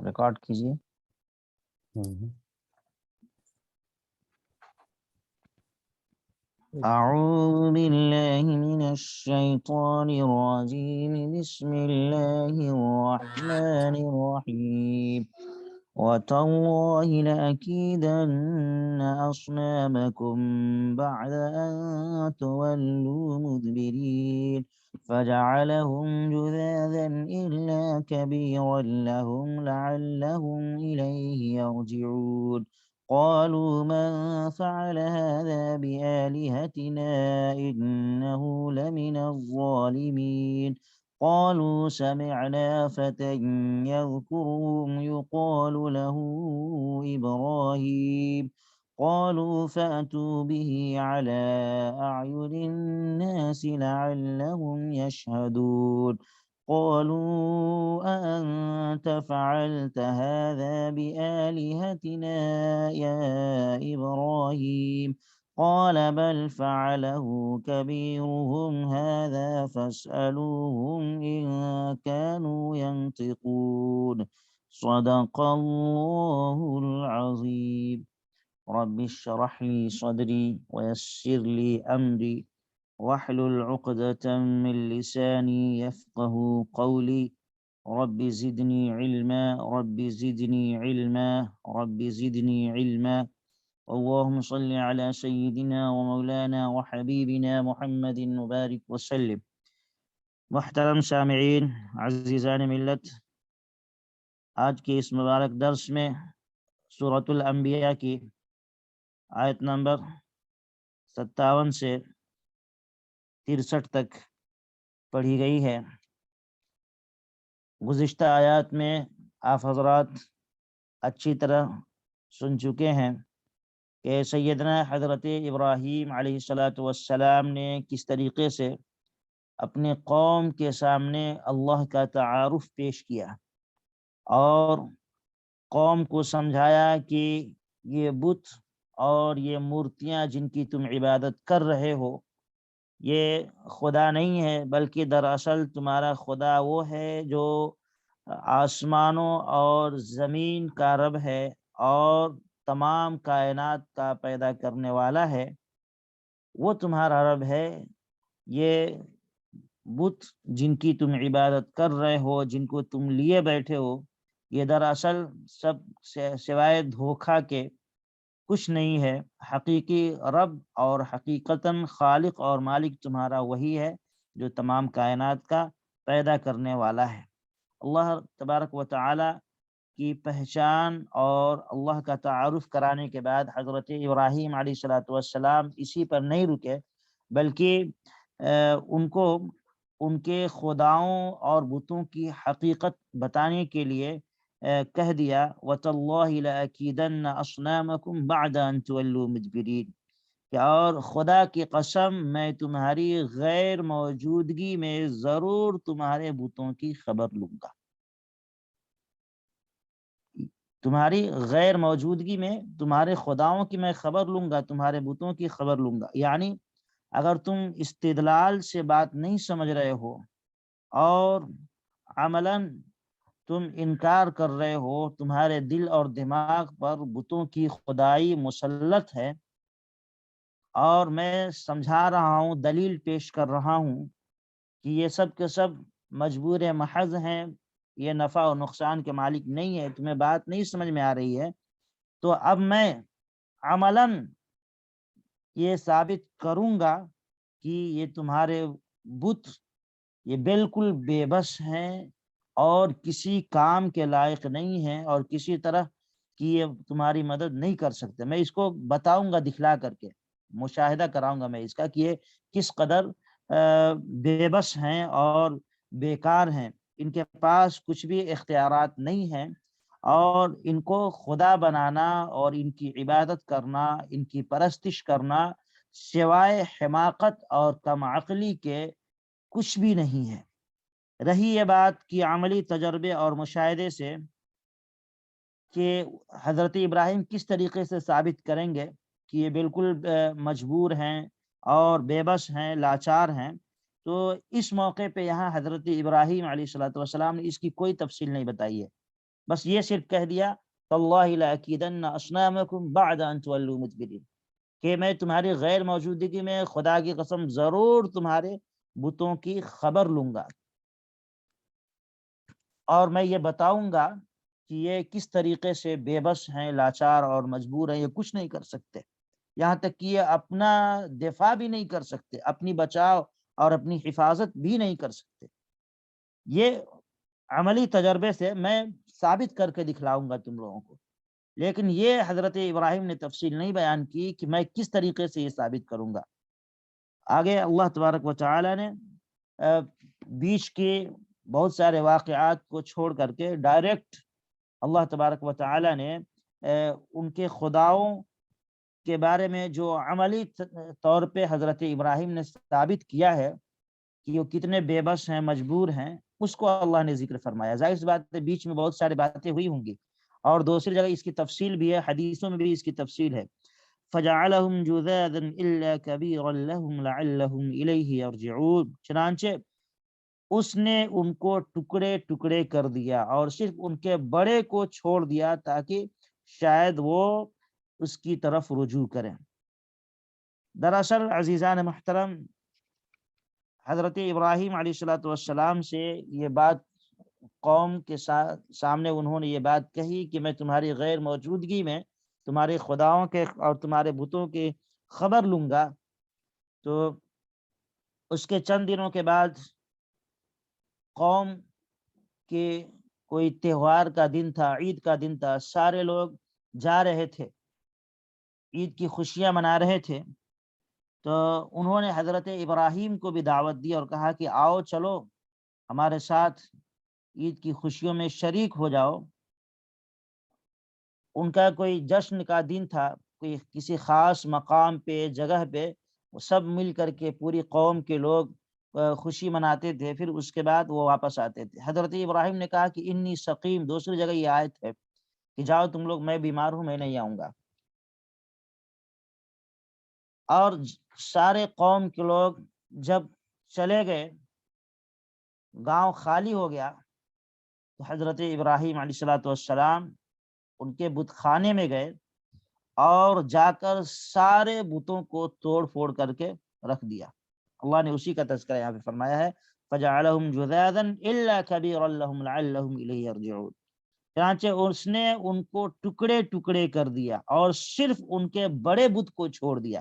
Record کیجیے. اعوذ باللہ من الشیطان الرجیم بسم اللہ الرحمن الرحیم وتاللہ لأکیدن اصنامکم بعد ان تولوا مدبرین فجعلهم جذاذا إلا كبيرا لهم لعلهم إليه يرجعون قالوا من فعل هذا بآلهتنا إنه لمن الظالمين قالوا سمعنا فتى يذكرهم يقال له إبراهيم قالوا فأتوا به على أعين الناس لعلهم يشهدون قالوا أأنت فعلت هذا بآلهتنا يا إبراهيم قال بل فعله كبيرهم هذا فاسألوهم إن كانوا ينطقون صدق الله العظيم رب اشرح لي صدري ويسر لي أمري واحلل عقدة من لساني يفقه قولي رب زدني علما رب زدني علما رب زدني علما اللهم صل على سيدنا ومولانا وحبيبنا محمد مبارك وسلم. محترم سامعین، عزیزان ملت، آج کے اس مبارک درس میں سورۃ الانبیاء کی آیت نمبر 57 سے 63 تک پڑھی گئی ہے. گزشتہ آیات میں آپ حضرات اچھی طرح سن چکے ہیں کہ سیدنا حضرت ابراہیم علیہ السلام نے کس طریقے سے اپنے قوم کے سامنے اللہ کا تعارف پیش کیا اور قوم کو سمجھایا کہ یہ بت اور یہ مورتیاں جن کی تم عبادت کر رہے ہو یہ خدا نہیں ہے، بلکہ دراصل تمہارا خدا وہ ہے جو آسمانوں اور زمین کا رب ہے اور تمام کائنات کا پیدا کرنے والا ہے، وہ تمہارا رب ہے. یہ بت جن کی تم عبادت کر رہے ہو، جن کو تم لیے بیٹھے ہو، یہ دراصل سب سوائے دھوکہ کے کچھ نہیں ہے. حقیقی رب اور حقیقتاً خالق اور مالک تمہارا وہی ہے جو تمام کائنات کا پیدا کرنے والا ہے. اللہ تبارک و تعالی کی پہچان اور اللہ کا تعارف کرانے کے بعد حضرت ابراہیم علیہ السلام اسی پر نہیں رکے، بلکہ ان کو ان کے خداؤں اور بتوں کی حقیقت بتانے کے لیے کہہ دیا وَتَاللَّهِ لَأَكِيدَنَّ أَصْنَامَكُمْ بَعْدَ أَن تُوَلُّوا مُدْبِرِينَ، کہ اور خدا کی قسم میں تمہاری غیر موجودگی میں ضرور تمہارے بتوں کی خبر لوں گا. تمہاری غیر موجودگی میں تمہارے خداؤں کی میں خبر لوں گا، تمہارے بتوں کی خبر لوں گا. یعنی اگر تم استدلال سے بات نہیں سمجھ رہے ہو اور عملاً تم انکار کر رہے ہو، تمہارے دل اور دماغ پر بتوں کی خدائی مسلط ہے، اور میں سمجھا رہا ہوں، دلیل پیش کر رہا ہوں کہ یہ سب کے سب مجبور محض ہیں، یہ نفع و نقصان کے مالک نہیں ہے، تمہیں بات نہیں سمجھ میں آ رہی ہے، تو اب میں عملاً یہ ثابت کروں گا کہ یہ تمہارے بت یہ بالکل بے بس ہیں اور کسی کام کے لائق نہیں ہیں اور کسی طرح کی یہ تمہاری مدد نہیں کر سکتے. میں اس کو بتاؤں گا دکھلا کر کے، مشاہدہ کراؤں گا میں اس کا کہ یہ کس قدر بے بس ہیں اور بیکار ہیں، ان کے پاس کچھ بھی اختیارات نہیں ہیں، اور ان کو خدا بنانا اور ان کی عبادت کرنا، ان کی پرستش کرنا سوائے حماقت اور کم عقلی کے کچھ بھی نہیں ہے. رہی یہ بات کہ عملی تجربے اور مشاہدے سے کہ حضرت ابراہیم کس طریقے سے ثابت کریں گے کہ یہ بالکل مجبور ہیں اور بے بس ہیں، لاچار ہیں، تو اس موقع پہ یہاں حضرت ابراہیم علیہ السلام نے اس کی کوئی تفصیل نہیں بتائی ہے بس یہ صرف کہہ دیا تاللہ لاکیدن اصنامکم بعد ان تولوا مدبرین، کہ میں تمہاری غیر موجودگی میں خدا کی قسم ضرور تمہارے بتوں کی خبر لوں گا، اور میں یہ بتاؤں گا کہ یہ کس طریقے سے بے بس ہیں، لاچار اور مجبور ہیں، یہ کچھ نہیں کر سکتے، یہاں تک کہ یہ اپنا دفاع بھی نہیں کر سکتے، اپنی بچاؤ اور اپنی حفاظت بھی نہیں کر سکتے۔ یہ عملی تجربے سے میں ثابت کر کے دکھلاؤں گا تم لوگوں کو، لیکن یہ حضرت ابراہیم نے تفصیل نہیں بیان کی کہ میں کس طریقے سے یہ ثابت کروں گا۔ آگے اللہ تبارک و تعالی نے بیچ کے بہت سارے واقعات کو چھوڑ کر کے ڈائریکٹ اللہ تبارک و تعالی نے ان کے خداؤں کے بارے میں جو عملی طور پہ حضرت ابراہیم نے ثابت کیا ہے کہ وہ کتنے بے بس ہیں، مجبور ہیں، اس کو اللہ نے ذکر فرمایا۔ ظاہر سی بات ہے بیچ میں بہت ساری باتیں ہوئی ہوں گی، اور دوسری جگہ اس کی تفصیل بھی ہے، حدیثوں میں بھی اس کی تفصیل ہے۔ فَجَعَلَهُمْ جُذَاذًا إِلَّا كَبِيرًا لَهُمْ لَعَلَّهُمْ إِلَيْهِ يَرْجِعُونَ، چنانچہ اس نے ان کو ٹکڑے ٹکڑے کر دیا اور صرف ان کے بڑے کو چھوڑ دیا تاکہ شاید وہ اس کی طرف رجوع کریں۔ دراصل عزیزان محترم، حضرت ابراہیم علیہ السلام سے یہ بات قوم کے سامنے انہوں نے یہ بات کہی کہ میں تمہاری غیر موجودگی میں تمہارے خداؤں کے اور تمہارے بتوں کی خبر لوں گا، تو اس کے چند دنوں کے بعد قوم کے کوئی تہوار کا دن تھا، عید کا دن تھا، سارے لوگ جا رہے تھے، عید کی خوشیاں منا رہے تھے، تو انہوں نے حضرت ابراہیم کو بھی دعوت دی اور کہا کہ آؤ چلو ہمارے ساتھ عید کی خوشیوں میں شریک ہو جاؤ۔ ان کا کوئی جشن کا دن تھا، کوئی کسی خاص مقام پہ، جگہ پہ وہ سب مل کر کے پوری قوم کے لوگ خوشی مناتے تھے، پھر اس کے بعد وہ واپس آتے تھے۔ حضرت ابراہیم نے کہا کہ انی سقیم، دوسری جگہ یہ آیت ہے کہ جاؤ تم لوگ، میں بیمار ہوں، میں نہیں آؤں گا۔ اور سارے قوم کے لوگ جب چلے گئے، گاؤں خالی ہو گیا، تو حضرت ابراہیم علیہ السلام ان کے بت خانے میں گئے اور جا کر سارے بتوں کو توڑ پھوڑ کر کے رکھ دیا۔ اللہ نے اسی کا تذکرہ یہاں پہ فرمایا ہے فَجَعَلَهُمْ جُذَاذًا إِلَّا كَبِيرًا لَهُمْ لَعَلَّهُمْ إِلَيْهِ يَرْجِعُونَ، چنانچہ اس نے ان کو ٹکڑے ٹکڑے کر دیا اور صرف ان کے بڑے بت کو چھوڑ دیا،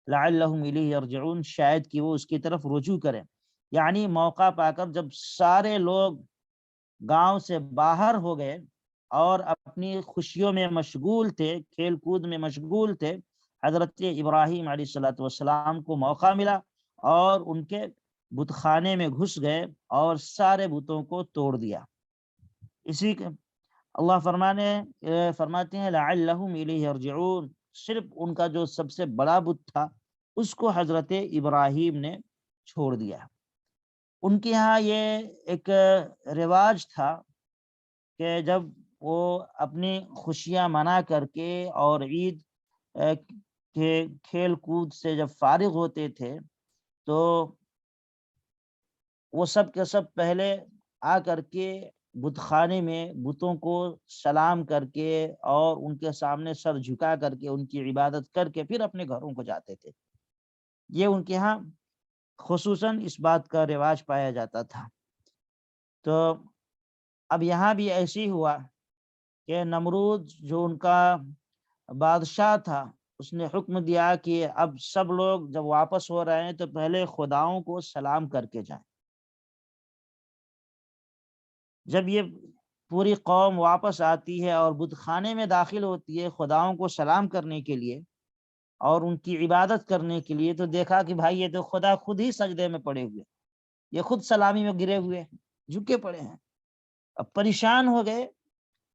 لَعَلَّهُمْ إِلَيْهِ يَرْجِعُونَ، شاید کہ وہ اس کی طرف رجوع کریں۔ یعنی موقع پا کر جب سارے لوگ گاؤں سے باہر ہو گئے اور اپنی خوشیوں میں مشغول تھے، کھیل کود میں مشغول تھے، حضرت ابراہیم علیہ السلام کو موقع ملا اور ان کے بت خانے میں گھس گئے اور سارے بتوں کو توڑ دیا۔ اسی کے اللہ فرماتے ہیں لعلہم الیہ یرجعون، صرف ان کا جو سب سے بڑا بت تھا اس کو حضرت ابراہیم نے چھوڑ دیا۔ ان کے ہاں یہ ایک رواج تھا کہ جب وہ اپنی خوشیاں منا کر کے اور عید کے کھیل کود سے جب فارغ ہوتے تھے تو وہ سب کے سب پہلے آ کر کے بت خانے میں بتوں کو سلام کر کے اور ان کے سامنے سر جھکا کر کے ان کی عبادت کر کے پھر اپنے گھروں کو جاتے تھے۔ یہ ان کے ہاں خصوصاً اس بات کا رواج پایا جاتا تھا۔ تو اب یہاں بھی ایسی ہوا کہ نمرود جو ان کا بادشاہ تھا، اس نے حکم دیا کہ اب سب لوگ جب واپس ہو رہے ہیں تو پہلے خداؤں کو سلام کر کے جائیں۔ جب یہ پوری قوم واپس آتی ہے اور بت خانے میں داخل ہوتی ہے خداؤں کو سلام کرنے کے لیے اور ان کی عبادت کرنے کے لیے، تو دیکھا کہ بھائی یہ تو خدا خود ہی سجدے میں پڑے ہوئے، یہ خود سلامی میں گرے ہوئے جھکے پڑے ہیں۔ اب پریشان ہو گئے،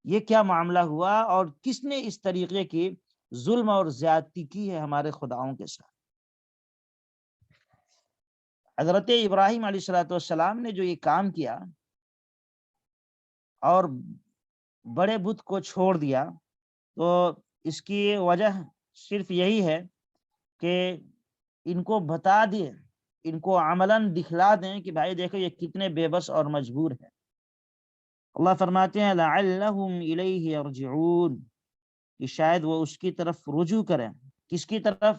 یہ کیا معاملہ ہوا اور کس نے اس طریقے کی ظلم اور زیادتی کی ہے ہمارے خداؤں کے ساتھ۔ حضرت ابراہیم علیہ السلام نے جو یہ کام کیا اور بڑے بت کو چھوڑ دیا، تو اس کی وجہ صرف یہی ہے کہ ان کو بتا دیں، ان کو عملاً دکھلا دیں کہ بھائی دیکھو یہ کتنے بے بس اور مجبور ہیں۔ اللہ فرماتے ہیں لعلہم الیہ یرجعون، کہ شاید وہ اس کی طرف رجوع کریں۔ کس کی طرف؟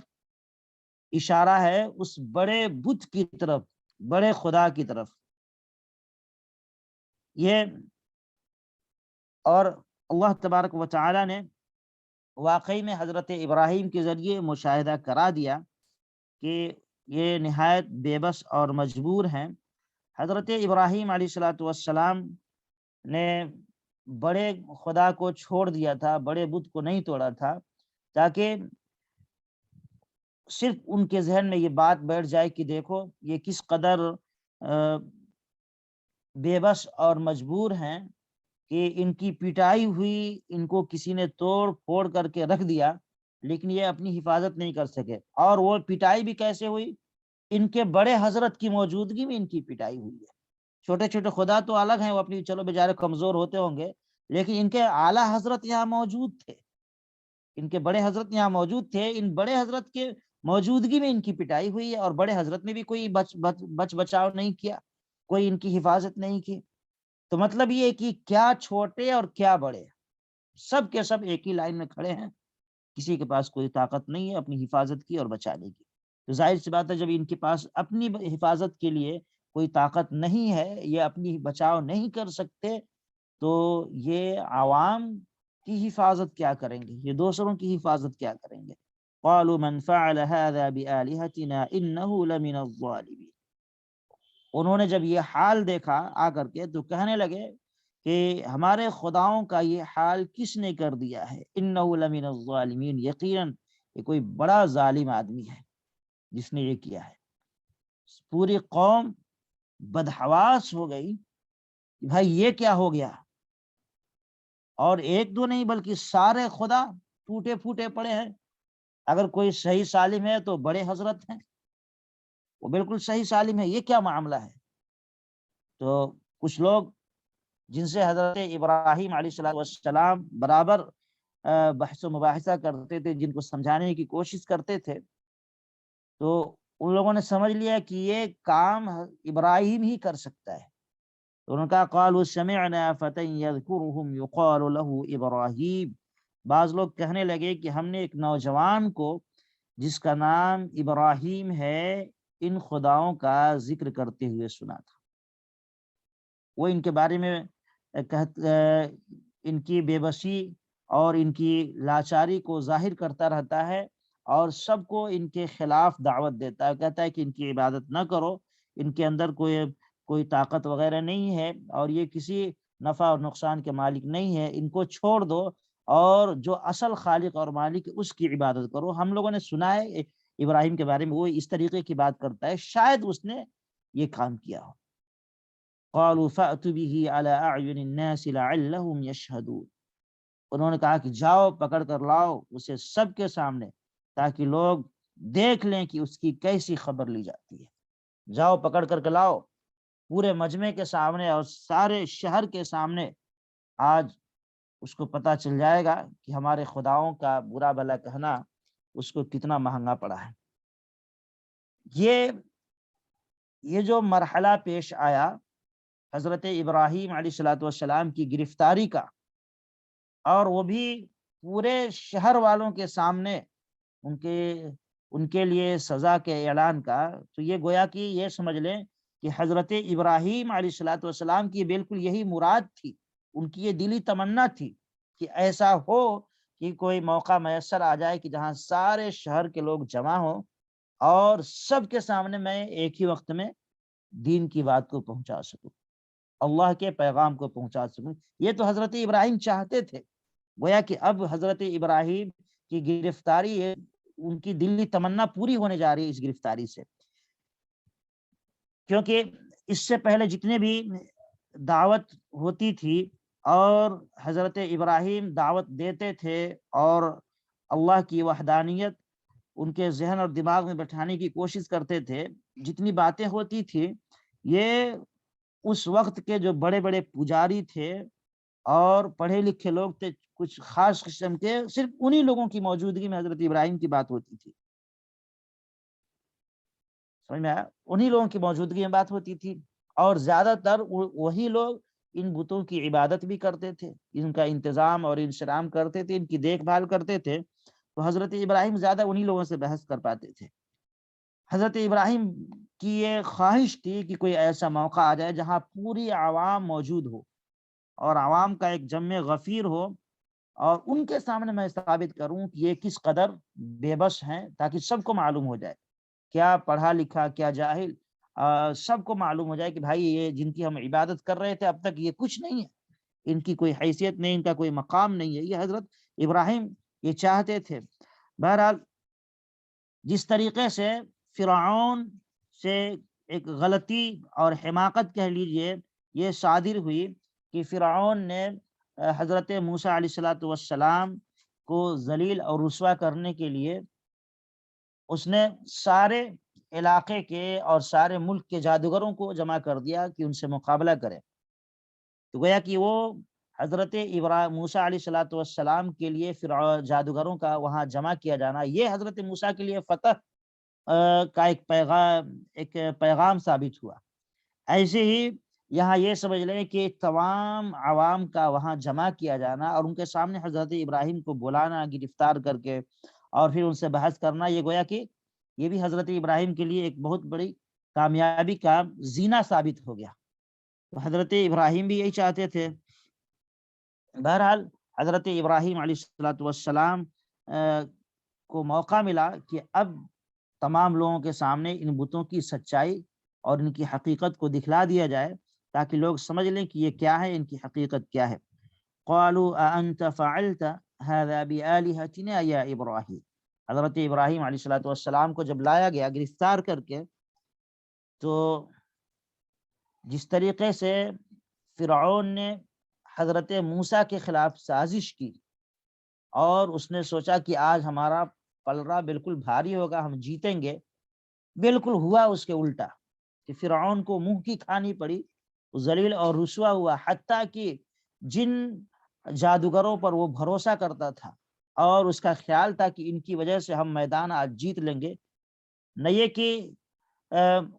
اشارہ ہے اس بڑے بت کی طرف، بڑے خدا کی طرف۔ یہ اور اللہ تبارک و تعالی نے واقعی میں حضرت ابراہیم کے ذریعے مشاہدہ کرا دیا کہ یہ نہایت بے بس اور مجبور ہیں۔ حضرت ابراہیم علیہ الصلوۃ والسلام نے بڑے خدا کو چھوڑ دیا تھا، بڑے بت کو نہیں توڑا تھا، تاکہ صرف ان کے ذہن میں یہ بات بیٹھ جائے کہ دیکھو یہ کس قدر بے بس اور مجبور ہیں کہ ان کی پٹائی ہوئی، ان کو کسی نے توڑ پھوڑ کر کے رکھ دیا، لیکن یہ اپنی حفاظت نہیں کر سکے۔ اور وہ پٹائی بھی کیسے ہوئی؟ ان کے بڑے حضرت کی موجودگی میں ان کی پٹائی ہوئی ہے۔ چھوٹے چھوٹے خدا تو الگ ہیں، وہ اپنی چلو بیچارے کمزور ہوتے ہوں گے، لیکن ان کے اعلیٰ حضرت یہاں موجود تھے، ان کے بڑے حضرت یہاں موجود تھے، ان بڑے حضرت کے موجودگی میں ان کی پٹائی ہوئی ہے، اور بڑے حضرت نے بھی کوئی بچ بچاؤ نہیں کیا، کوئی ان کی حفاظت نہیں کی۔ تو مطلب یہ کہ کیا چھوٹے اور کیا بڑے، سب کے سب ایک ہی لائن میں کھڑے ہیں، کسی کے پاس کوئی طاقت نہیں ہے اپنی حفاظت کی اور بچانے کی۔ تو ظاہر سی بات ہے جب ان کے پاس اپنی حفاظت کے لیے کوئی طاقت نہیں ہے، یہ اپنی بچاؤ نہیں کر سکتے، تو یہ عوام کی حفاظت کیا کریں گے، یہ دوسروں کی حفاظت کیا کریں گے؟ قالوا من فعل هذا بآلهتنا انه لمن الظالمین۔ انہوں نے جب یہ حال دیکھا آ کر کے تو کہنے لگے کہ ہمارے خداؤں کا یہ حال کس نے کر دیا ہے، انہ لمن الظالمین، یقیناً یہ کوئی بڑا ظالم آدمی ہے جس نے یہ کیا ہے۔ پوری قوم بدحواس ہو گئی کہ بھائی یہ کیا ہو گیا، اور ایک دو نہیں بلکہ سارے خدا ٹوٹے پھوٹے پڑے ہیں۔ اگر کوئی صحیح سالم ہے تو بڑے حضرت ہیں، وہ بالکل صحیح سالم ہے، یہ کیا معاملہ ہے؟ تو کچھ لوگ جن سے حضرت ابراہیم علیہ السلام برابر بحث و مباحثہ کرتے تھے، جن کو سمجھانے کی کوشش کرتے تھے، تو ان لوگوں نے سمجھ لیا کہ یہ کام ابراہیم ہی کر سکتا ہے۔ تو انہوں نے کہا قالوا سمعنا فتى يذكرهم يقال له ابراہیم۔ بعض لوگ کہنے لگے کہ ہم نے ایک نوجوان کو جس کا نام ابراہیم ہے ان خداؤں کا ذکر کرتے ہوئے سنا تھا۔ وہ ان کے بارے میں ان کی بے بسی اور ان کی لاچاری کو ظاہر کرتا رہتا ہے، اور سب کو ان کے خلاف دعوت دیتا ہے، کہتا ہے کہ ان کی عبادت نہ کرو، ان کے اندر کوئی طاقت وغیرہ نہیں ہے، اور یہ کسی نفع اور نقصان کے مالک نہیں ہے، ان کو چھوڑ دو، اور جو اصل خالق اور مالک اس کی عبادت کرو۔ ہم لوگوں نے سنا ہے ابراہیم کے بارے میں وہ اس طریقے کی بات کرتا ہے، شاید اس نے یہ کام کیا ہو۔ قالوا فأتوا به على أعين الناس لعلهم يشهدون۔ انہوں نے کہا کہ جاؤ پکڑ کر لاؤ اسے سب کے سامنے، تاکہ لوگ دیکھ لیں کہ اس کی کیسی خبر لی جاتی ہے۔ جاؤ پکڑ کر کے لاؤ پورے مجمع کے سامنے اور سارے شہر کے سامنے، آج اس کو پتہ چل جائے گا کہ ہمارے خداؤں کا برا بھلا کہنا اس کو کتنا مہنگا پڑا ہے۔ یہ جو مرحلہ پیش آیا حضرت ابراہیم علیہ السلام کی گرفتاری کا، اور وہ بھی پورے شہر والوں کے سامنے ان کے لیے سزا کے اعلان کا، تو یہ گویا کہ یہ سمجھ لیں کہ حضرت ابراہیم علیہ السلام کی بالکل یہی مراد تھی، ان کی یہ دلی تمنا تھی کہ ایسا ہو کہ کوئی موقع میسر آ جائے کہ جہاں سارے شہر کے لوگ جمع ہوں اور سب کے سامنے میں ایک ہی وقت میں دین کی بات کو پہنچا سکوں، اللہ کے پیغام کو پہنچا سکوں۔ یہ تو حضرت ابراہیم چاہتے تھے، گویا کہ اب حضرت ابراہیم کی گرفتاری ہے، ان کی دلی تمنا پوری ہونے جا رہی ہے اس گرفتاری سے۔ کیونکہ اس سے پہلے جتنے بھی دعوت ہوتی تھی اور حضرت ابراہیم دعوت دیتے تھے اور اللہ کی وحدانیت ان کے ذہن اور دماغ میں بٹھانے کی کوشش کرتے تھے، جتنی باتیں ہوتی تھی یہ اس وقت کے جو بڑے بڑے پجاری تھے اور پڑھے لکھے لوگ تھے، کچھ خاص قسم کے، صرف انہی لوگوں کی موجودگی میں حضرت ابراہیم کی بات ہوتی تھی، سمجھ میں آیا؟ انہی لوگوں کی موجودگی میں بات ہوتی تھی، اور زیادہ تر وہی لوگ ان بتوں کی عبادت بھی کرتے تھے، ان کا انتظام اور انشرام کرتے تھے، ان کی دیکھ بھال کرتے تھے، تو حضرت ابراہیم زیادہ انہی لوگوں سے بحث کر پاتے تھے۔ حضرت ابراہیم کی یہ خواہش تھی کہ کوئی ایسا موقع آ جائے جہاں پوری عوام موجود ہو اور عوام کا ایک جمع غفیر ہو، اور ان کے سامنے میں ثابت کروں کہ یہ کس قدر بے بس ہیں، تاکہ سب کو معلوم ہو جائے، کیا پڑھا لکھا کیا جاہل، سب کو معلوم ہو جائے کہ بھائی یہ جن کی ہم عبادت کر رہے تھے اب تک یہ کچھ نہیں ہے، ان کی کوئی حیثیت نہیں، ان کا کوئی مقام نہیں ہے۔ یہ حضرت ابراہیم یہ چاہتے تھے۔ بہرحال جس طریقے سے فرعون سے ایک غلطی اور حماقت کہہ لیجئے یہ صادر ہوئی کہ فرعون نے حضرت موسیٰ علیہ الصلوۃ والسلام کو ذلیل اور رسوا کرنے کے لیے اس نے سارے علاقے کے اور سارے ملک کے جادوگروں کو جمع کر دیا کہ ان سے مقابلہ کرے، تو گویا کہ وہ حضرت موسیٰ علیہ الصلوۃ والسلام کے لیے جادوگروں کا وہاں جمع کیا جانا یہ حضرت موسیٰ کے لیے فتح کا ایک پیغام ثابت ہوا۔ ایسے ہی یہاں یہ سمجھ لیں کہ تمام عوام کا وہاں جمع کیا جانا اور ان کے سامنے حضرت ابراہیم کو بلانا گرفتار کر کے اور پھر ان سے بحث کرنا، یہ گویا کہ یہ بھی حضرت ابراہیم کے لیے ایک بہت بڑی کامیابی کا زینہ ثابت ہو گیا۔ تو حضرت ابراہیم بھی یہی چاہتے تھے۔ بہرحال حضرت ابراہیم علیہ الصلوۃ والسلام کو موقع ملا کہ اب تمام لوگوں کے سامنے ان بتوں کی سچائی اور ان کی حقیقت کو دکھلا دیا جائے، تاکہ لوگ سمجھ لیں کہ یہ کیا ہے، ان کی حقیقت کیا ہے۔ قالوا اانت فعلت هذا بآلهتنا یا ابراہیم، حضرت ابراہیم علیہ الصلوۃ والسلام کو جب لایا گیا گرفتار کر کے، تو جس طریقے سے فرعون نے حضرت موسیٰ کے خلاف سازش کی اور اس نے سوچا کہ آج ہمارا پلڑا بالکل بھاری ہوگا، ہم جیتیں گے، بالکل ہوا اس کے الٹا کہ فرعون کو منہ کی کھانی پڑی، ذلیل اور رسوا ہوا، حتیٰ کہ جن جادوگروں پر وہ بھروسہ کرتا تھا اور اس کا خیال تھا کہ ان کی وجہ سے ہم میدان آج جیت لیں گے، نہ یہ کہ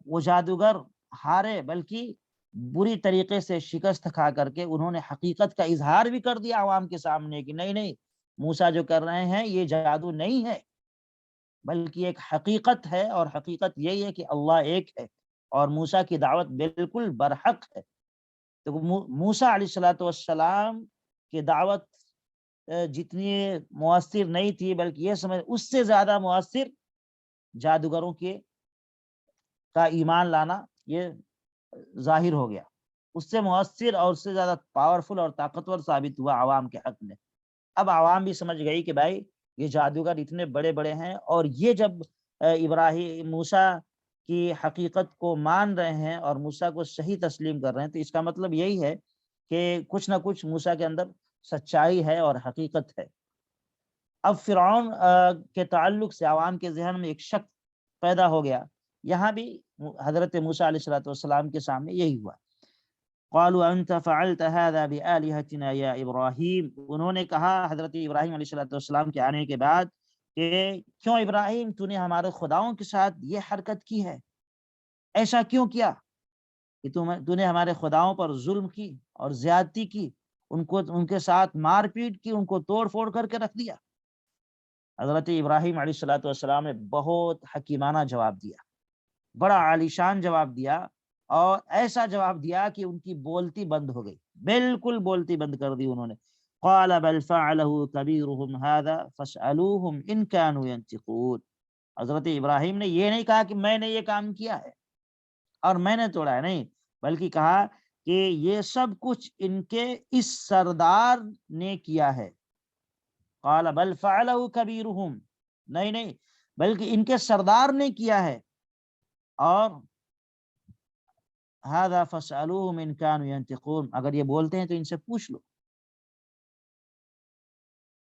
وہ جادوگر ہارے، بلکہ بری طریقے سے شکست کھا کر کے انہوں نے حقیقت کا اظہار بھی کر دیا عوام کے سامنے کہ نہیں نہیں، موسیٰ جو کر رہے ہیں یہ جادو نہیں ہے، بلکہ ایک حقیقت ہے، اور حقیقت یہی ہے کہ اللہ ایک ہے اور موسیٰ کی دعوت بالکل برحق ہے۔ تو موسیٰ علیہ الصلوۃ والسلام کی دعوت جتنی مؤثر نہیں تھی، بلکہ یہ سمجھ اس سے زیادہ مؤثر جادوگروں کے کا ایمان لانا یہ ظاہر ہو گیا، اس سے مؤثر اور اس سے زیادہ پاورفل اور طاقتور ثابت ہوا عوام کے حق میں۔ اب عوام بھی سمجھ گئی کہ بھائی یہ جادوگر اتنے بڑے بڑے ہیں، اور یہ جب ابراہیم موسیٰ کی حقیقت کو مان رہے ہیں اور موسیٰ کو صحیح تسلیم کر رہے ہیں، تو اس کا مطلب یہی ہے کہ کچھ نہ کچھ موسیٰ کے اندر سچائی ہے اور حقیقت ہے۔ اب فرعون کے تعلق سے عوام کے ذہن میں ایک شک پیدا ہو گیا، یہاں بھی حضرت موسیٰ علیہ الصلوۃ والسلام کے سامنے یہی ہوا۔ قالوا انت فعلت هذا بآلهتنا یا ابراہیم، انہوں نے کہا حضرت ابراہیم علیہ الصلوۃ والسلام کے آنے کے بعد کہ کیوں ابراہیم تو نے ہمارے خداؤں کے ساتھ یہ حرکت کی ہے، ایسا کیوں کیا کہ تو نے ہمارے خداؤں پر ظلم کی اور زیادتی کی، ان کے ساتھ مار پیٹ کی، ان کو توڑ پھوڑ کر کے رکھ دیا۔ حضرت ابراہیم علیہ الصلوۃ والسلام نے بہت حکیمانہ جواب دیا، بڑا عالیشان جواب دیا، اور ایسا جواب دیا کہ ان کی بولتی بند ہو گئی، بالکل بولتی بند کر دی انہوں نے۔ قال بل فعله كبيرهم هذا فاسألوهم ان كانوا ينطقون، حضرت ابراہیم نے یہ نہیں کہا کہ میں نے یہ کام کیا ہے اور میں نے توڑا ہے، نہیں، بلکہ کہا کہ یہ سب کچھ ان کے اس سردار نے کیا ہے۔ قال بل فعله كبيرهم، نہیں نہیں، بلکہ ان کے سردار نے کیا ہے، اور هذا فاسألوهم ان كانوا ينطقون، اگر یہ بولتے ہیں تو ان سے پوچھ لو۔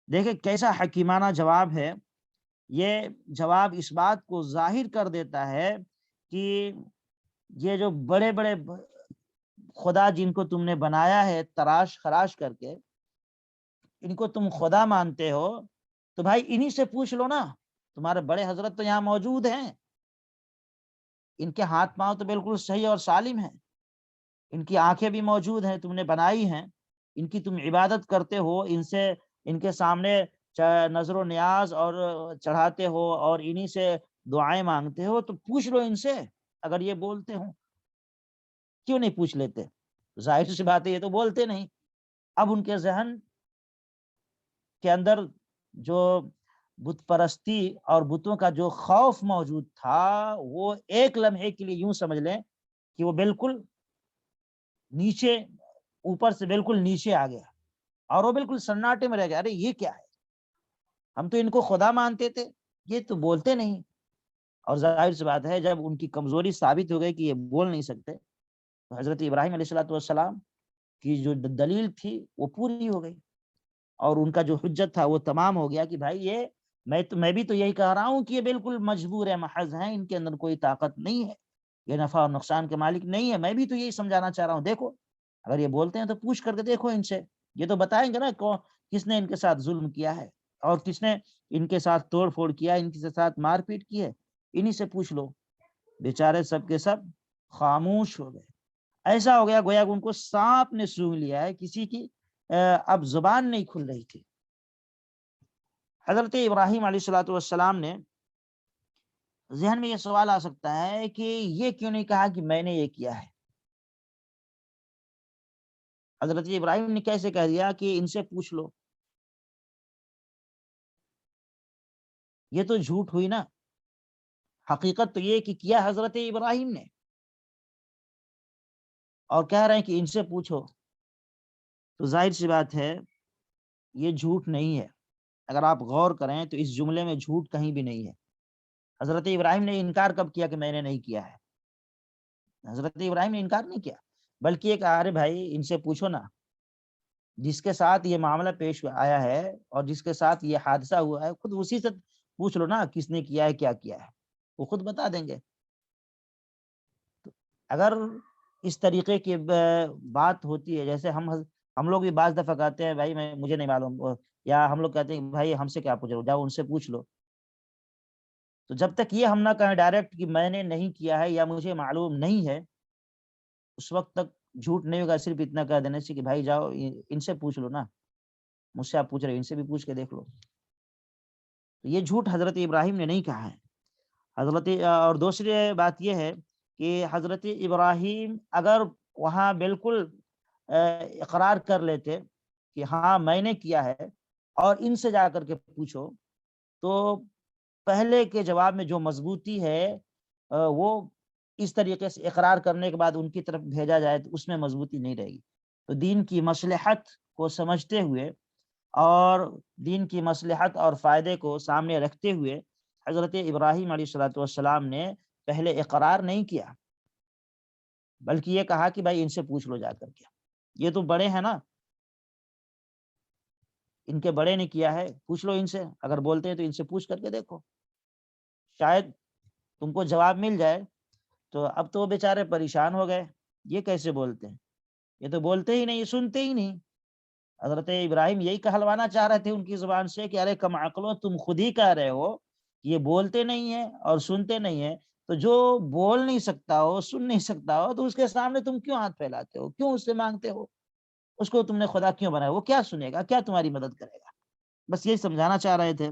دیکھیں کیسا حکیمانہ جواب ہے، یہ جواب اس بات کو ظاہر کر دیتا ہے کہ یہ جو بڑے بڑے خدا جن کو تم نے بنایا ہے تراش خراش کر کے، ان کو تم خدا مانتے ہو، تو بھائی انہی سے پوچھ لو نا، تمہارے بڑے حضرت تو یہاں موجود ہیں، ان کے ہاتھ پاؤں تو بالکل صحیح اور سالم ہیں، ان کی آنکھیں بھی موجود ہیں، تم نے بنائی ہیں، ان کی تم عبادت کرتے ہو، ان کے سامنے نظر و نیاز اور چڑھاتے ہو اور انہی سے دعائیں مانگتے ہو، تو پوچھ لو ان سے اگر یہ بولتے ہوں۔ کیوں نہیں پوچھ لیتے؟ ظاہر سی بات ہے یہ تو بولتے نہیں۔ اب ان کے ذہن کے اندر جو بت پرستی اور بتوں کا جو خوف موجود تھا، وہ ایک لمحے کے لیے یوں سمجھ لیں کہ وہ بالکل نیچے، اوپر سے بالکل نیچے آ گیا اور وہ بالکل سناٹے میں رہ گیا۔ ارے یہ کیا ہے؟ ہم تو ان کو خدا مانتے تھے، یہ تو بولتے نہیں۔ اور ظاہر سی بات ہے جب ان کی کمزوری ثابت ہو گئی کہ یہ بول نہیں سکتے، تو حضرت ابراہیم علیہ السلام کی جو دلیل تھی وہ پوری ہو گئی، اور ان کا جو حجت تھا وہ تمام ہو گیا کہ بھائی یہ میں بھی تو یہی کہہ رہا ہوں کہ یہ بالکل مجبور ہے، محض ہیں، ان کے اندر کوئی طاقت نہیں ہے، یہ نفع اور نقصان کے مالک نہیں ہے۔ میں بھی تو یہی سمجھانا چاہ رہا ہوں، دیکھو اگر یہ بولتے ہیں تو پوچھ کر کے دیکھو ان سے، یہ تو بتائیں گے نا کس نے ان کے ساتھ ظلم کیا ہے اور کس نے ان کے ساتھ توڑ پھوڑ کیا، ان کے ساتھ مار پیٹ کی ہے، انہی سے پوچھ لو۔ بیچارے سب کے سب خاموش ہو گئے، ایسا ہو گیا گویا کہ ان کو سانپ نے سونگھ لیا ہے، کسی کی اب زبان نہیں کھل رہی تھی۔ حضرت ابراہیم علیہ السلام نے ذہن میں یہ سوال آ سکتا ہے کہ یہ کیوں نہیں کہا کہ میں نے یہ کیا ہے؟ حضرت ابراہیم نے کیسے کہہ دیا کہ ان سے پوچھ لو؟ یہ تو جھوٹ ہوئی نا۔ حقیقت تو یہ کہ کیا حضرت ابراہیم نے، اور کہہ رہے ہیں کہ ان سے پوچھو، تو ظاہر سی بات ہے یہ جھوٹ نہیں ہے۔ اگر آپ غور کریں تو اس جملے میں جھوٹ کہیں بھی نہیں ہے۔ حضرت ابراہیم نے انکار کب کیا کہ میں نے نہیں کیا ہے؟ حضرت ابراہیم نے انکار نہیں کیا، بلکہ یہ کہا ارے بھائی ان سے پوچھو نا، جس کے ساتھ یہ معاملہ پیش آیا ہے اور جس کے ساتھ یہ حادثہ ہوا ہے، خود اسی سے پوچھ لو نا کس نے کیا ہے، کیا کیا ہے، وہ خود بتا دیں گے۔ اگر اس طریقے کی بات ہوتی ہے، جیسے ہم لوگ بھی بعض دفعہ کہتے ہیں بھائی مجھے نہیں معلوم، یا ہم لوگ کہتے ہیں بھائی ہم سے کیا پوچھ رہے ہو، جاؤ ان سے پوچھ لو۔ تو جب تک یہ ہم نہ کہیں ڈائریکٹ کہ میں نے نہیں کیا ہے یا مجھے معلوم نہیں ہے، اس وقت تک جھوٹ نہیں ہوگا صرف اتنا کہہ دینے سے کہ بھائی جاؤ ان سے پوچھ لو نا، مجھ سے آپ پوچھ رہے ہیں، ان سے بھی پوچھ کے دیکھ لو۔ تو یہ جھوٹ حضرت ابراہیم نے نہیں کہا ہے۔ اور دوسری بات یہ ہے کہ حضرت ابراہیم اگر وہاں بالکل اقرار کر لیتے کہ ہاں میں نے کیا ہے اور ان سے جا کر کے پوچھو، تو پہلے کے جواب میں جو مضبوطی ہے وہ اس طریقے سے اقرار کرنے کے بعد ان کی طرف بھیجا جائے تو اس میں مضبوطی نہیں رہے گی۔ تو دین کی مصلحت کو سمجھتے ہوئے اور دین کی مصلحت اور فائدے کو سامنے رکھتے ہوئے حضرت ابراہیم علیہ السلام نے پہلے اقرار نہیں کیا، بلکہ یہ کہا کہ بھائی ان سے پوچھ لو جا کر کے، یہ تو بڑے ہیں نا، ان کے بڑے نے کیا ہے، پوچھ لو ان سے، اگر بولتے ہیں تو ان سے پوچھ کر کے دیکھو، شاید تم کو جواب مل جائے۔ تو اب تو وہ بیچارے پریشان ہو گئے، یہ کیسے بولتے ہیں، یہ تو بولتے ہی نہیں، سنتے ہی نہیں۔ حضرت ابراہیم یہی کہلوانا چاہ رہے تھے ان کی زبان سے کہ ارے کم عقلو، تم خود ہی کہہ رہے ہو کہ یہ بولتے نہیں ہیں اور سنتے نہیں ہیں، تو جو بول نہیں سکتا ہو، سن نہیں سکتا ہو، تو اس کے سامنے تم کیوں ہاتھ پھیلاتے ہو، کیوں اس سے مانگتے ہو؟ اس کو تم نے خدا کیوں بنایا؟ وہ کیا سنے گا، کیا تمہاری مدد کرے گا؟ بس یہی سمجھانا چاہ رہے تھے۔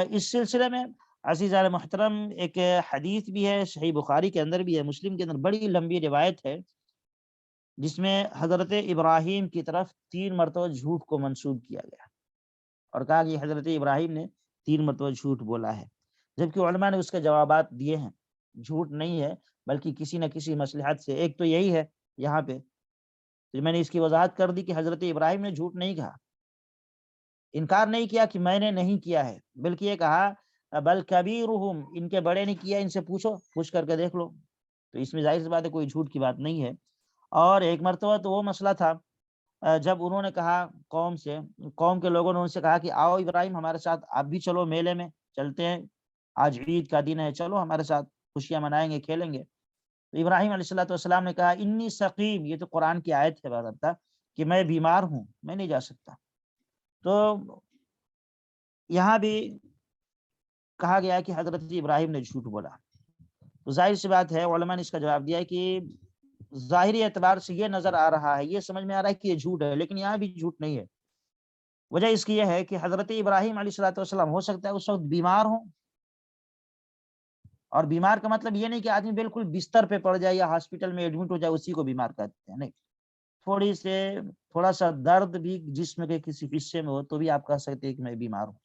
اس سلسلے میں عزیزان محترم ایک حدیث بھی ہے، صحیح بخاری کے اندر بھی ہے، مسلم کے اندر، بڑی لمبی روایت ہے، جس میں حضرت ابراہیم کی طرف 3 مرتبہ جھوٹ کو منسوب کیا گیا اور کہا کہ حضرت ابراہیم نے 3 مرتبہ جھوٹ بولا ہے، جبکہ علماء نے اس کے جوابات دیے ہیں، جھوٹ نہیں ہے بلکہ کسی نہ کسی مصلحت سے، ایک تو یہی ہے یہاں پہ، تو میں نے اس کی وضاحت کر دی کہ حضرت ابراہیم نے جھوٹ نہیں کہا، انکار نہیں کیا کہ میں نے نہیں کیا ہے، بلکہ یہ کہا بل کبیرہم، ان کے بڑے نے کیا، ان سے پوچھو، پوچھ کر کے دیکھ لو۔ تو اس میں ظاہر سی بات ہے کوئی جھوٹ کی بات نہیں ہے۔ اور ایک مرتبہ تو وہ مسئلہ تھا جب انہوں نے کہا قوم کے لوگوں نے ان سے کہا کہ آؤ ابراہیم ہمارے ساتھ، آپ بھی چلو میلے میں، چلتے ہیں، آج عید کا دن ہے، چلو ہمارے ساتھ خوشیاں منائیں گے، کھیلیں گے۔ تو ابراہیم علیہ السلام نے کہا انی سقیم، یہ تو قرآن کی آیت ہے باضابطہ کہ میں بیمار ہوں، میں نہیں جا سکتا۔ تو یہاں بھی کہا گیا کہ حضرت ابراہیم نے جھوٹ بولا، تو ظاہر سی بات ہے علماء نے اس کا جواب دیا ہے کہ ظاہری اعتبار سے یہ نظر آ رہا ہے، یہ سمجھ میں آ رہا ہے کہ یہ جھوٹ ہے، لیکن یہاں بھی جھوٹ نہیں ہے۔ وجہ اس کی یہ ہے کہ حضرت ابراہیم علیہ الصلوۃ والسلام ہو سکتا ہے اس وقت بیمار ہوں، اور بیمار کا مطلب یہ نہیں کہ آدمی بالکل بستر پہ پڑ جائے یا ہاسپٹل میں ایڈمٹ ہو جائے اسی کو بیمار کہتے ہیں، نہیں، تھوڑا سا درد بھی جسم کے کسی حصے میں ہو تو بھی آپ کہہ سکتے ہیں کہ میں بیمار ہوں،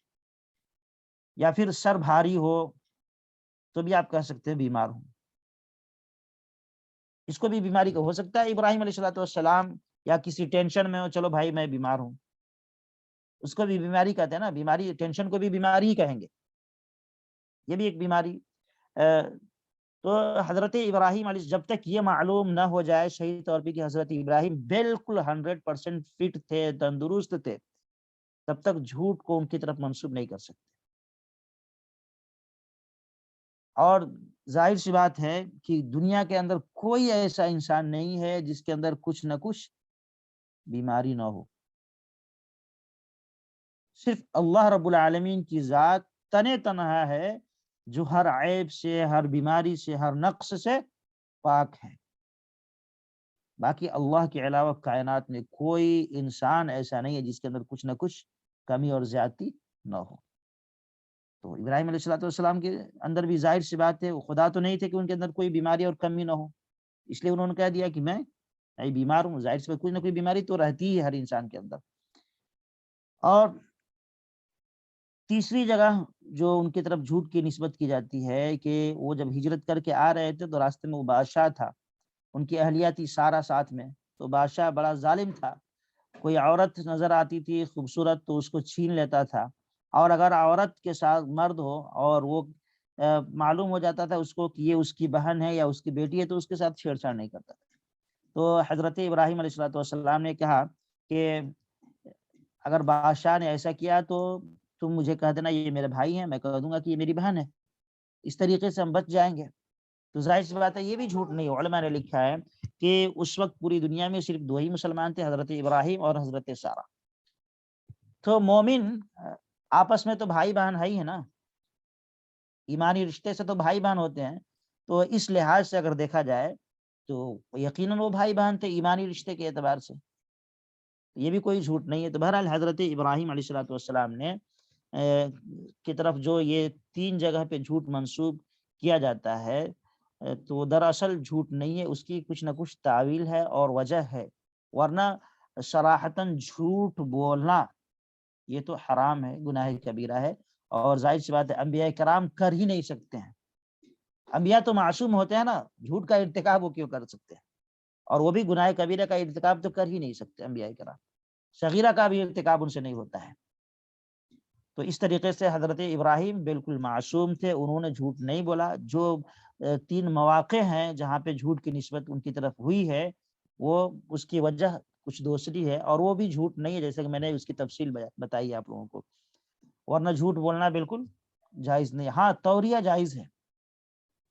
یا پھر سر بھاری ہو تو بھی آپ کہہ سکتے ہیں بیمار ہوں، اس کو بھی بیماری کا ہو سکتا ہے۔ ابراہیم علیہ الصلوۃ والسلام یا کسی ٹینشن میں ہو، چلو بھائی میں بیمار ہوں، اس کو بھی بیماری کہتے ہیں نا، بیماری، ٹینشن کو بھی بیماری ہی کہیں گے، یہ بھی ایک بیماری۔ تو حضرت ابراہیم علیہ، جب تک یہ معلوم نہ ہو جائے صحیح طور پہ کہ حضرت ابراہیم بالکل 100% فٹ تھے، تندرست تھے، تب تک جھوٹ کو ان کی طرف منسوب نہیں کر سکتے۔ اور ظاہر سی بات ہے کہ دنیا کے اندر کوئی ایسا انسان نہیں ہے جس کے اندر کچھ نہ کچھ بیماری نہ ہو، صرف اللہ رب العالمین کی ذات تنے تنہا ہے جو ہر عیب سے، ہر بیماری سے، ہر نقص سے پاک ہے۔ باقی اللہ کے علاوہ کائنات میں کوئی انسان ایسا نہیں ہے جس کے اندر کچھ نہ کچھ کمی اور زیادتی نہ ہو۔ تو ابراہیم علیہ الصلوۃ والسلام کے اندر بھی ظاہر سی بات ہے وہ خدا تو نہیں تھے کہ ان کے اندر کوئی بیماری اور کمی نہ ہو، اس لیے انہوں نے کہہ دیا کہ میں بیمار ہوں۔ ظاہر سی بات، کوئی نہ کوئی بیماری تو رہتی ہے ہر انسان کے اندر۔ اور تیسری جگہ جو ان کی طرف جھوٹ کی نسبت کی جاتی ہے کہ وہ جب ہجرت کر کے آ رہے تھے تو راستے میں وہ بادشاہ تھا، ان کی اہلیہ تھی سارا ساتھ میں، تو بادشاہ بڑا ظالم تھا، کوئی عورت نظر آتی تھی خوبصورت تو اس کو چھین لیتا تھا، اور اگر عورت کے ساتھ مرد ہو اور وہ معلوم ہو جاتا تھا اس کو کہ یہ اس کی بہن ہے یا اس کی بیٹی ہے تو اس کے ساتھ چھیڑ چھاڑ نہیں کرتا تھا۔ تو حضرت ابراہیم علیہ الصلوۃ والسلام نے کہا کہ اگر بادشاہ نے ایسا کیا تو تم مجھے کہہ دینا یہ میرے بھائی ہیں، میں کہہ دوں گا کہ یہ میری بہن ہے، اس طریقے سے ہم بچ جائیں گے۔ تو ظاہر سی بات ہے یہ بھی جھوٹ نہیں ہے۔ علماء نے لکھا ہے کہ اس وقت پوری دنیا میں صرف دو ہی مسلمان تھے، حضرت ابراہیم اور حضرت سارہ۔ تو مومن آپس میں تو بھائی بہن ہے ہی ہے نا، ایمانی رشتے سے تو بھائی بہن ہوتے ہیں، تو اس لحاظ سے اگر دیکھا جائے تو یقیناً وہ بھائی بہن تھے ایمانی رشتے کے اعتبار سے، یہ بھی کوئی جھوٹ نہیں ہے۔ تو بہرحال حضرت ابراہیم علیہ الصلوۃ والسلام نے کی طرف جو یہ تین جگہ پہ جھوٹ منسوب کیا جاتا ہے تو دراصل جھوٹ نہیں ہے، اس کی کچھ نہ کچھ تعویل ہے اور وجہ ہے، ورنہ صراحتاً جھوٹ بولنا یہ تو حرام ہے، گناہ کبیرہ ہے، اور ظاہر سی بات ہے انبیاء کرام کر ہی نہیں سکتے ہیں۔ انبیاء تو معصوم ہوتے ہیں نا، جھوٹ کا ارتکاب وہ کیوں کر سکتے ہیں، اور وہ بھی گناہ کبیرہ کا ارتکاب تو کر ہی نہیں سکتے انبیاء کرام، صغیرہ کا بھی ارتکاب ان سے نہیں ہوتا ہے۔ تو اس طریقے سے حضرت ابراہیم بالکل معصوم تھے، انہوں نے جھوٹ نہیں بولا۔ جو تین مواقع ہیں جہاں پہ جھوٹ کی نسبت ان کی طرف ہوئی ہے وہ اس کی وجہ کچھ دوسری ہے، اور وہ بھی جھوٹ نہیں ہے، جیسے کہ میں نے اس کی تفصیل بتائی آپ لوگوں کو، ورنہ جھوٹ بولنا بالکل جائز نہیں۔ ہاں توریہ جائز ہے،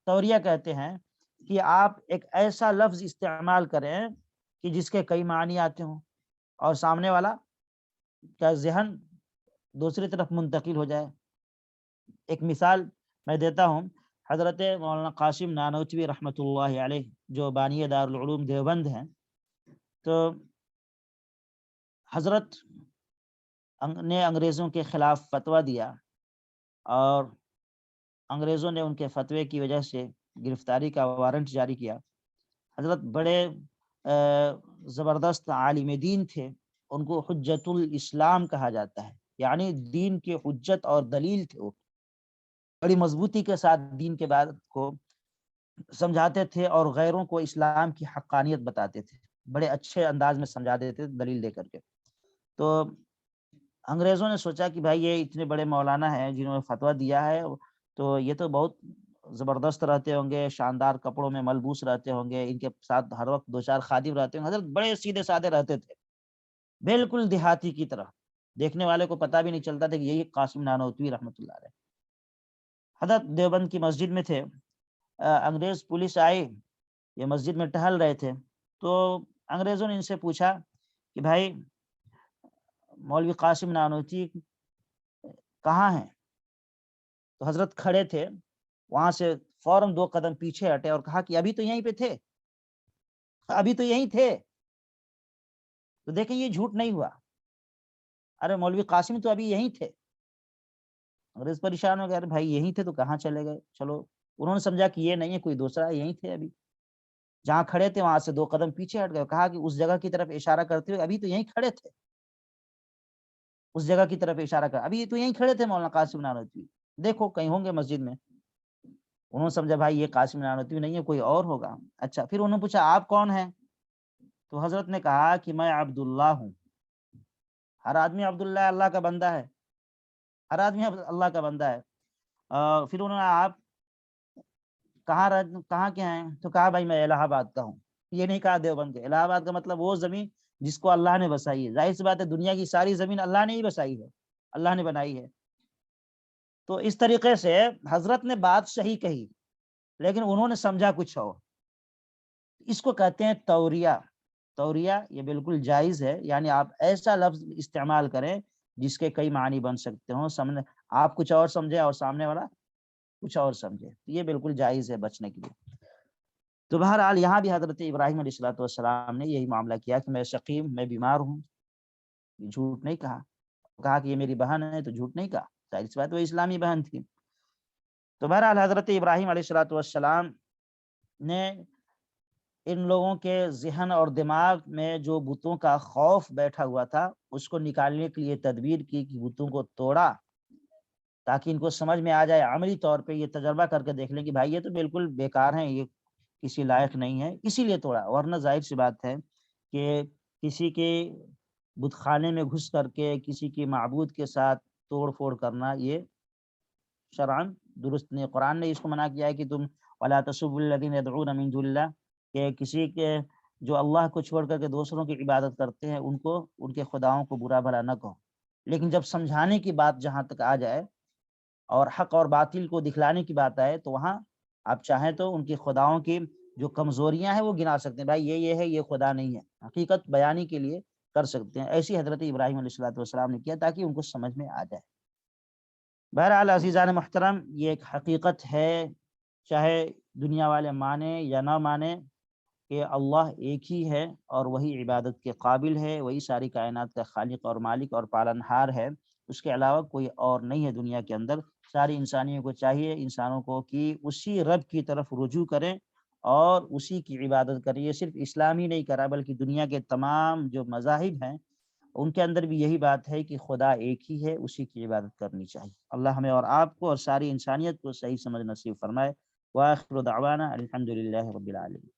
توریہ کہتے ہیں کہ آپ ایک ایسا لفظ استعمال کریں کہ جس کے کئی معنی آتے ہوں اور سامنے والا کا ذہن دوسری طرف منتقل ہو جائے۔ ایک مثال میں دیتا ہوں، حضرت مولانا قاسم نانوتوی رحمۃ اللہ علیہ جو بانی دارالعلوم دیوبند ہیں، تو حضرت نے انگریزوں کے خلاف فتویٰ دیا، اور انگریزوں نے ان کے فتوے کی وجہ سے گرفتاری کا وارنٹ جاری کیا۔ حضرت بڑے زبردست عالم دین تھے، ان کو حجت الاسلام کہا جاتا ہے، یعنی دین کی حجت اور دلیل تھے، وہ بڑی مضبوطی کے ساتھ دین کے بات کو سمجھاتے تھے اور غیروں کو اسلام کی حقانیت بتاتے تھے، بڑے اچھے انداز میں سمجھا دیتے تھے دلیل دے کر کے۔ تو انگریزوں نے سوچا کہ بھائی یہ اتنے بڑے مولانا ہیں جنہوں نے فتویٰ دیا ہے تو یہ تو بہت زبردست رہتے ہوں گے، شاندار کپڑوں میں ملبوس رہتے ہوں گے، ان کے ساتھ ہر وقت دو چار خادم رہتے ہوں گے۔ حضرت بڑے سیدھے سادے رہتے تھے، بالکل دیہاتی کی طرح، دیکھنے والے کو پتہ بھی نہیں چلتا تھا کہ یہی قاسم نانوتوی رحمۃ اللہ علیہ۔ حضرت دیوبند کی مسجد میں تھے، انگریز پولیس آئی، یہ مسجد میں ٹہل رہے تھے، تو انگریزوں نے ان سے پوچھا کہ بھائی مولوی قاسم نانوتوی کہاں ہیں؟ تو حضرت کھڑے تھے، وہاں سے فوراً 2 قدم پیچھے ہٹے اور کہا کہ ابھی تو یہیں پہ تھے، ابھی تو یہیں تھے. تو دیکھیں یہ جھوٹ نہیں ہوا. ارے مولوی قاسم تو ابھی یہیں تھے. انگریز پریشان ہو گئے, ارے بھائی یہیں تھے تو کہاں چلے گئے. چلو انہوں نے سمجھا کہ یہ نہیں ہے, کوئی دوسرا ہے, یہیں تھے ابھی جہاں کھڑے تھے وہاں سے 2 قدم پیچھے ہٹ گئے. کہا کہ اس جگہ کی طرف اشارہ کرتے ہوئے ابھی تو یہیں کھڑے تھے, اس جگہ کی طرف اشارہ کر, ابھی تو یہیں کھڑے تھے مولانا قاسم نانوتوی, دیکھو کہیں ہوں گے مسجد میں. انہوں نے سمجھا بھائی یہ قاسم نانوتوی نہیں ہے, کوئی اور ہوگا. اچھا پھر انہوں نے پوچھا آپ کون ہیں؟ تو حضرت نے کہا کہ میں عبداللہ ہوں. ہر آدمی عبداللہ اللہ کا بندہ ہے, ہر آدمی اللہ کا بندہ ہے. پھر انہوں نے آپ کہاں کے ہیں؟ تو کہا بھائی میں الہ آباد کا ہوں. یہ نہیں کہا دیوبند کے. الہ آباد کا مطلب وہ زمین جس کو اللہ نے بسائی ہے. ظاہر سی بات ہے دنیا کی ساری زمین اللہ نے ہی بسائی ہے, اللہ نے بنائی ہے. تو اس طریقے سے حضرت نے بات صحیح کہی, لیکن انہوں نے سمجھا کچھ اور. اس کو کہتے ہیں توریہ. توریہ یہ بالکل جائز ہے, یعنی آپ ایسا لفظ استعمال کریں جس کے کئی معنی بن سکتے ہوں. سامنے آپ کچھ اور سمجھے اور سامنے والا کچھ اور سمجھے, یہ بالکل جائز ہے بچنے کے لیے. تو بہرحال یہاں بھی حضرت ابراہیم علیہ السلام نے یہی معاملہ کیا کہ میں سقیم, میں بیمار ہوں. جھوٹ نہیں کہا. کہا کہ یہ میری بہن ہے تو جھوٹ نہیں کہا, ظاہر سی بات وہ اسلامی بہن تھی. تو بہرحال حضرت ابراہیم علیہ السلام نے ان لوگوں کے ذہن اور دماغ میں جو بتوں کا خوف بیٹھا ہوا تھا اس کو نکالنے کے لیے تدبیر کی کہ بتوں کو توڑا, تاکہ ان کو سمجھ میں آ جائے, عملی طور پہ یہ تجربہ کر کے دیکھ لیں کہ بھائی یہ تو بالکل بیکار ہیں, یہ کسی لائق نہیں ہے, اسی لیے توڑا. ورنہ ظاہر سی بات ہے کہ کسی کے بت خانے میں گھس کر کے کسی کے معبود کے ساتھ توڑ پھوڑ کرنا یہ شرعاً درست نہیں. قرآن نے اس کو منع کیا ہے کہ تم ولا تسبوا الذین يدعون من دون اللہ, کہ کسی کے جو اللہ کو چھوڑ کر کے دوسروں کی عبادت کرتے ہیں ان کو, ان کے خداؤں کو برا بھلا نہ کہو. لیکن جب سمجھانے کی بات جہاں تک آ جائے اور حق اور باطل کو دکھلانے کی بات آئے تو وہاں آپ چاہیں تو ان کی خداؤں کی جو کمزوریاں ہیں وہ گنا سکتے ہیں. بھائی یہ ہے, یہ خدا نہیں ہے, حقیقت بیانی کے لیے کر سکتے ہیں. ایسی حضرت ابراہیم علیہ السلام نے کیا تاکہ ان کو سمجھ میں آ جائے. بہرحال عزیزان محترم, یہ ایک حقیقت ہے, چاہے دنیا والے مانے یا نہ مانے, کہ اللہ ایک ہی ہے اور وہی عبادت کے قابل ہے, وہی ساری کائنات کا خالق اور مالک اور پالنہار ہے. اس کے علاوہ کوئی اور نہیں ہے دنیا کے اندر. ساری انسانیوں کو چاہیے, انسانوں کو, کہ اسی رب کی طرف رجوع کریں اور اسی کی عبادت کریں. یہ صرف اسلام ہی نہیں کرا بلکہ دنیا کے تمام جو مذاہب ہیں ان کے اندر بھی یہی بات ہے کہ خدا ایک ہی ہے, اسی کی عبادت کرنی چاہیے. اللہ ہمیں اور آپ کو اور ساری انسانیت کو صحیح سمجھ نصیب فرمائے. وآخر دعوانا الحمد للہ رب العالمین.